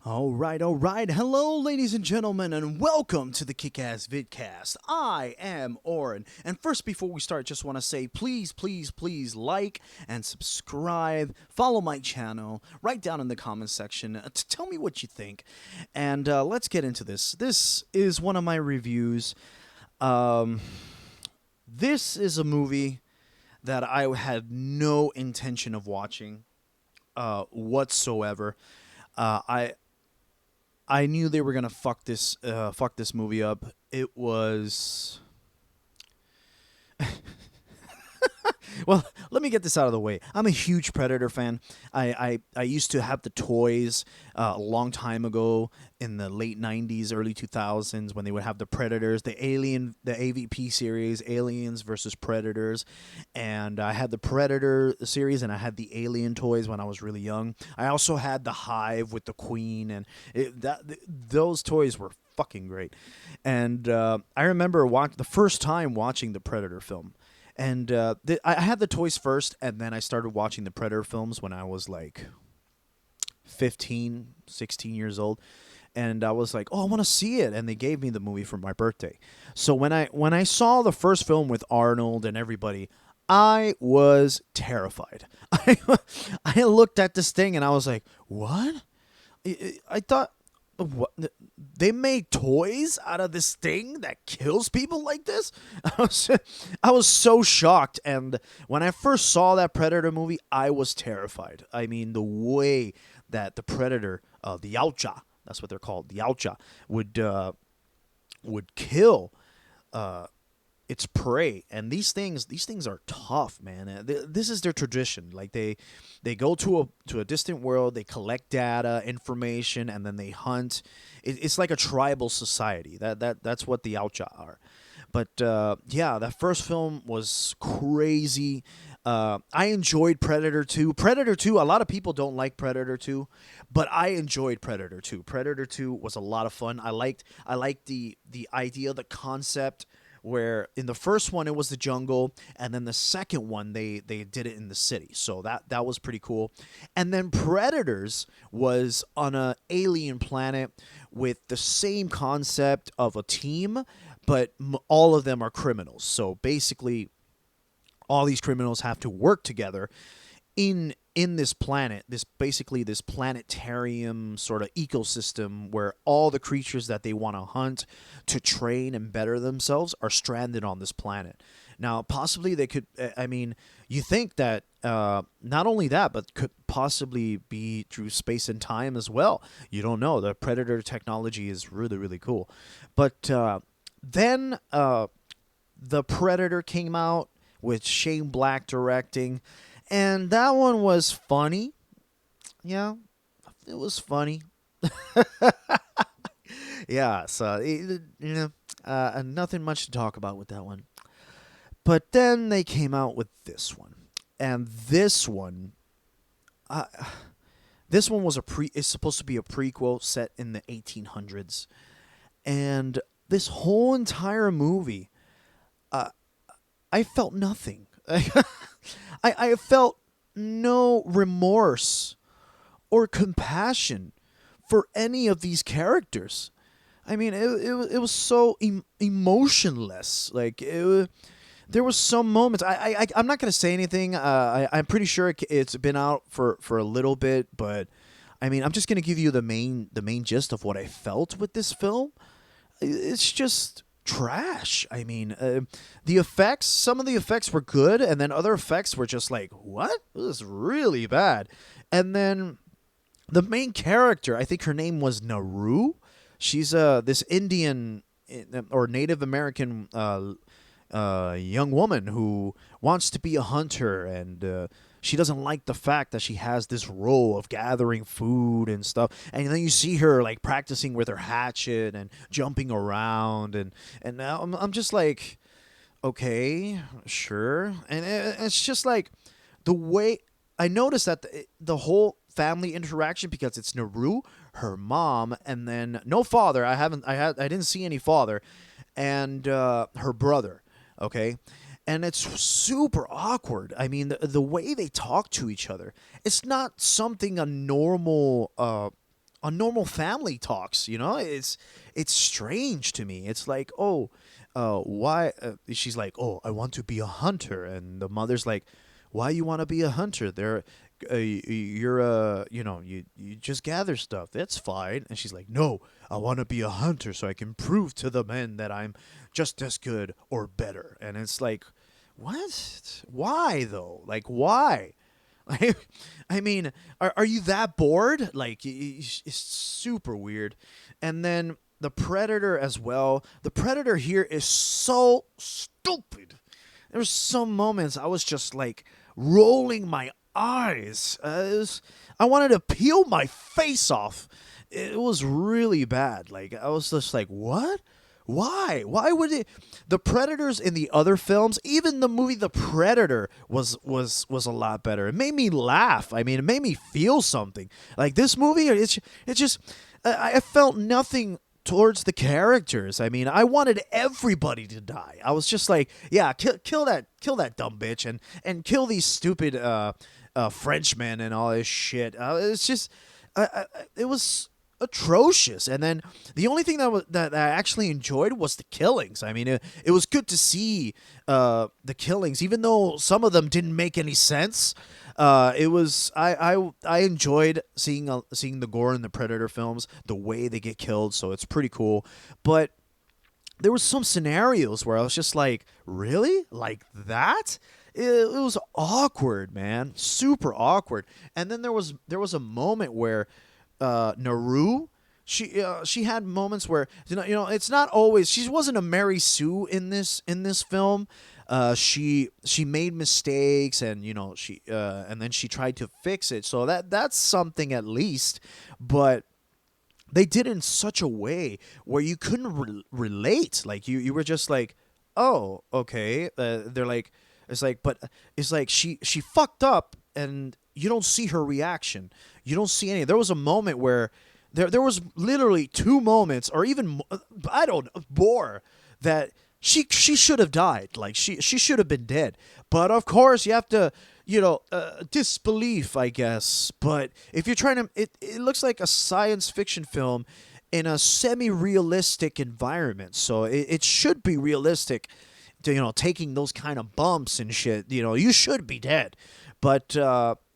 All right, all right. Hello, ladies and gentlemen, and welcome to the Kick-Ass Vidcast. I am Oren, and first, before we start, just want to say, please, please, please like and subscribe. Follow my channel. Write down in the comments section to tell me what you think, and let's get into this. This is one of my reviews. Um, this is a movie that I had no intention of watching whatsoever. I knew they were gonna fuck this movie up. It was well. Let me get this out of the way. I'm a huge Predator fan. I used to have the toys a long time ago in the late '90s, early 2000s when they would have the Predators, the AVP series, Aliens versus Predators, and I had the Predator series and I had the Alien toys when I was really young. I also had the Hive with the Queen, and those toys were fucking great. And I remember the first time watching the Predator film. And I had the toys first, and then I started watching the Predator films when I was like 15, 16 years old. And I was like, "Oh, I want to see it." And they gave me the movie for my birthday. So when I saw the first film with Arnold and everybody, I was terrified. I looked at this thing and I was like, "What?" I thought, what? They made toys out of this thing that kills people like this? I was so shocked. And when I first saw that Predator movie, I was terrified. I mean, the way that the Predator, the Yautja, that's what they're called, the Yautja, would kill its prey. And these things are tough, man. This is their tradition. Like they go to a distant world, they collect data, information, and then they hunt. It's like a tribal society. That's what the Yautja are. But yeah, that first film was crazy. I enjoyed Predator 2. Predator 2, a lot of people don't like Predator 2, but I enjoyed Predator 2. Predator 2 was a lot of fun. I liked the idea, the concept, where in the first one it was the jungle, and then the second one they did it in the city. So that was pretty cool. And then Predators was on a alien planet with the same concept of a team, but all of them are criminals. So basically, all these criminals have to work together in this planet, this planetarium sort of ecosystem where all the creatures that they want to hunt to train and better themselves are stranded on this planet. Now, possibly they could. I mean, you think that not only that, but could possibly be through space and time as well. You don't know. The Predator technology is really, really cool. But then the Predator came out with Shane Black directing, and that one was funny. Yeah, it was funny. Yeah, so nothing much to talk about with that one. But then they came out with this one, and uh, this one was a pre. It's supposed to be a prequel set in the 1800s, and this whole entire movie, uh, I felt nothing. I felt no remorse or compassion for any of these characters. I mean, it was so emotionless. Like there was some moments. I'm not gonna say anything. I'm pretty sure it's been out for a little bit, but I mean, I'm just gonna give you the main gist of what I felt with this film. It's just trash. I mean, the effects, some of the effects were good, and then other effects were just like, what? This is really bad. And then the main character, I think her name was Naru. She's this Indian or Native American young woman who wants to be a hunter, and she doesn't like the fact that she has this role of gathering food and stuff. And then you see her like practicing with her hatchet and jumping around, and now I'm just like, okay, sure. And it's just like the way I noticed that the whole family interaction, because it's Naru, her mom, and then no father. I didn't see any father, and her brother. Okay, and it's super awkward. I mean, the way they talk to each other, it's not something a normal on normal family talks. You know, it's strange to me. It's like, oh, why? She's like, oh, I want to be a hunter, and the mother's like, why you want to be a hunter? You're you know, you just gather stuff. That's fine. And she's like, no, I want to be a hunter so I can prove to the men that I'm just as good or better. And it's like, what? Why though? Like, why? Like, I mean, are you that bored? Like, it's super weird. And then the Predator as well. The Predator here is so stupid. There's some moments I was just like rolling my eyes. I wanted to peel my face off. It was really bad. Like, I was just like, what? Why? Why would it? The Predators in the other films, even the movie The Predator was a lot better. It made me laugh. I mean, it made me feel something. Like this movie, it's just I felt nothing towards the characters. I mean, I wanted everybody to die. I was just like, yeah, kill that dumb bitch and kill these stupid Frenchmen and all this shit. It's just it was atrocious. And then the only thing that I actually enjoyed was the killings. I mean, it was good to see the killings, even though some of them didn't make any sense. It was I enjoyed seeing the gore in the Predator films, the way they get killed. So it's pretty cool. But there was some scenarios where I was just like, really, like that. It was awkward, man, super awkward. And then there was a moment where Naru, she had moments where it's not always, she wasn't a Mary Sue in this film. She made mistakes, and she and then she tried to fix it. So that's something at least, but they did it in such a way where you couldn't relate. Like you were just like, oh, okay. They're like, but it's like she fucked up, and you don't see her reaction. You don't see any. There was a moment where there was literally two moments, or even I don't know, more, that she should have died. Like she should have been dead. But of course, you have to disbelief, I guess. But if you're trying to, it looks like a science fiction film in a semi-realistic environment, so it should be realistic. Taking those kind of bumps and shit, you should be dead. But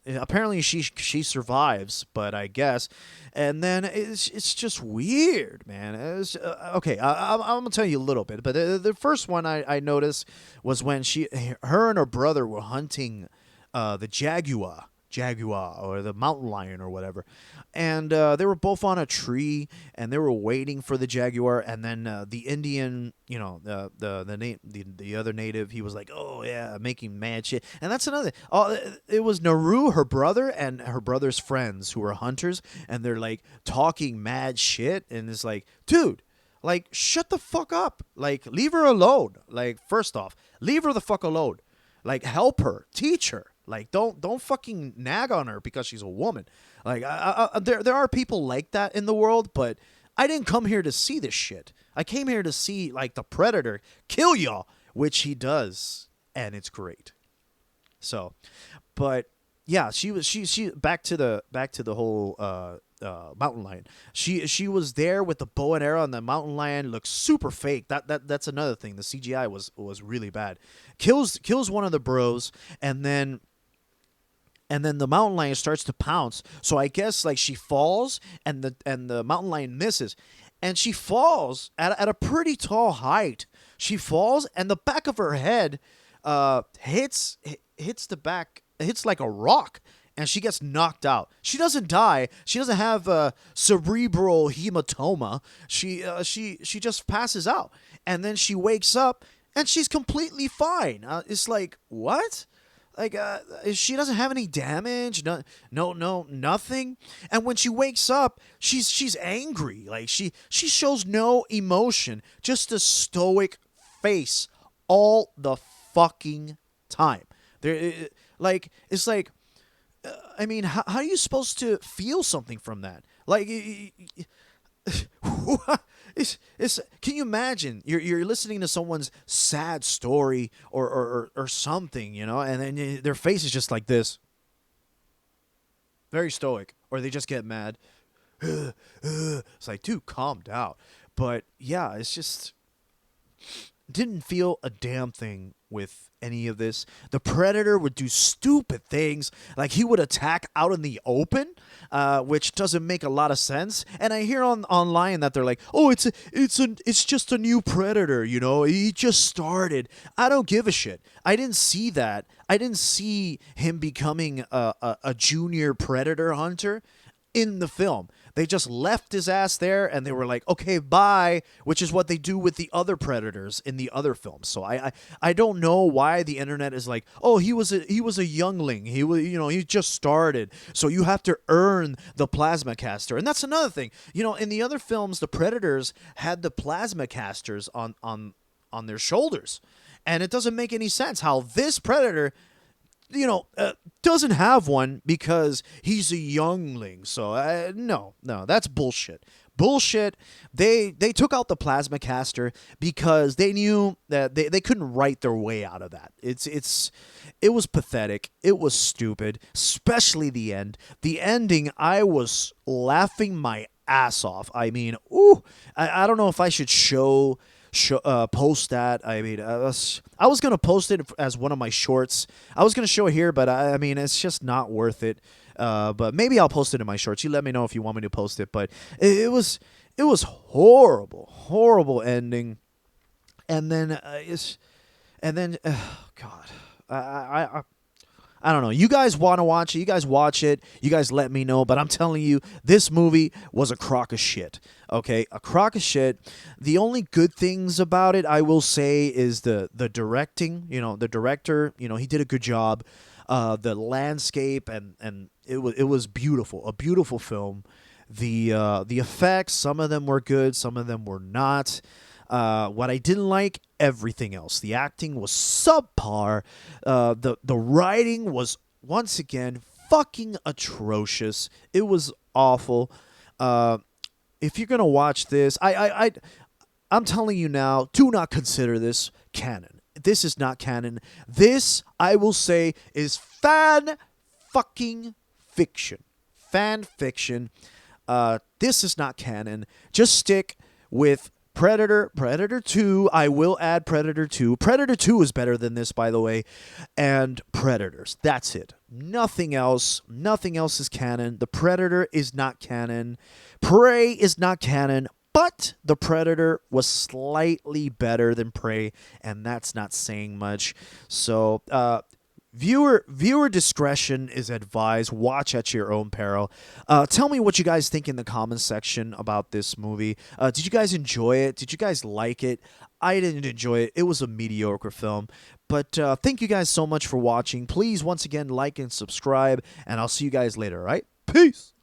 apparently she survives, but I guess. And then it's just weird, man. Okay, I'm gonna tell you a little bit. But the first one I noticed was when her and her brother were hunting the jaguar or the mountain lion or whatever, and they were both on a tree, and they were waiting for the jaguar. And then the Indian, the other native, he was like, oh yeah, making mad shit. And that's another, it was Naru, her brother, and her brother's friends who were hunters, and they're like talking mad shit. And it's like, dude, like, shut the fuck up. Like, leave her alone. Like, first off, leave her the fuck alone. Like, help her, teach her. Like, don't fucking nag on her because she's a woman. Like, there are people like that in the world, but I didn't come here to see this shit. I came here to see, like, the Predator kill y'all, which he does, and it's great. So, but yeah, she back to the whole mountain lion. She was there with the bow and arrow, and the mountain lion looks super fake. That's another thing. The CGI was really bad. Kills one of the bros, and then the mountain lion starts to pounce. So I guess, like, she falls, and the mountain lion misses, and she falls at a pretty tall height. She falls, and the back of her head hits the back, hits like a rock, and she gets knocked out. She doesn't die. She doesn't have cerebral hematoma. She just passes out, and then she wakes up, and she's completely fine. It's like, what? Like, she doesn't have any damage, no, nothing. And when she wakes up, she's angry. Like, she shows no emotion, just a stoic face all the fucking time. Like, it's like, I mean, how are you supposed to feel something from that? Like, can you imagine you're listening to someone's sad story or something, and then their face is just like this, very stoic, or they just get mad, It's like, dude, calm down. But yeah, it's just didn't feel a damn thing with any of this. The Predator would do stupid things, like he would attack out in the open, which doesn't make a lot of sense. And I hear online that they're like, "Oh, it's just a new Predator, you know? He just started." I don't give a shit. I didn't see that. I didn't see him becoming a junior Predator hunter in the film. They just left his ass there and they were like, okay, bye, which is what they do with the other Predators in the other films. So I don't know why the internet is like, oh, he was a youngling. He was, he just started. So you have to earn the plasma caster. And that's another thing. In the other films, the Predators had the plasma casters on their shoulders. And it doesn't make any sense how this Predator doesn't have one because he's a youngling. So no, that's bullshit. Bullshit. They took out the plasma caster because they knew that they couldn't write their way out of that. It was pathetic. It was stupid, especially the end. The ending, I was laughing my ass off. I mean, I don't know if I should post that. I mean, I was gonna post it as one of my shorts. I was gonna show it here, but I mean, it's just not worth it. But maybe I'll post it in my shorts. You let me know if you want me to post it. But it was horrible ending. And then God, I don't know. You guys want to watch it. You guys watch it. You guys let me know. But I'm telling you, this movie was a crock of shit. Okay? A crock of shit. The only good things about it, I will say, is the directing. The director, he did a good job. The landscape, and it was beautiful. A beautiful film. The effects, some of them were good. Some of them were not. What I didn't like, everything else. The acting was subpar. The writing was, once again, fucking atrocious. It was awful. If you're gonna watch this, I'm telling you now, do not consider this canon. This is not canon. This, I will say, is fan fucking fiction. Fan fiction. This is not canon. Just stick with Predator 2, I will add Predator 2. Predator 2 is better than this, by the way. And Predators. That's it. Nothing else. Nothing else is canon. The Predator is not canon. Prey is not canon. But the Predator was slightly better than Prey, and that's not saying much. So, Viewer discretion is advised. Watch at your own peril. Tell me what you guys think in the comments section about this movie. Did you guys enjoy it? Did you guys like it? I didn't enjoy it. It was a mediocre film. But thank you guys so much for watching. Please, once again, like and subscribe, and I'll see you guys later, all right? Peace!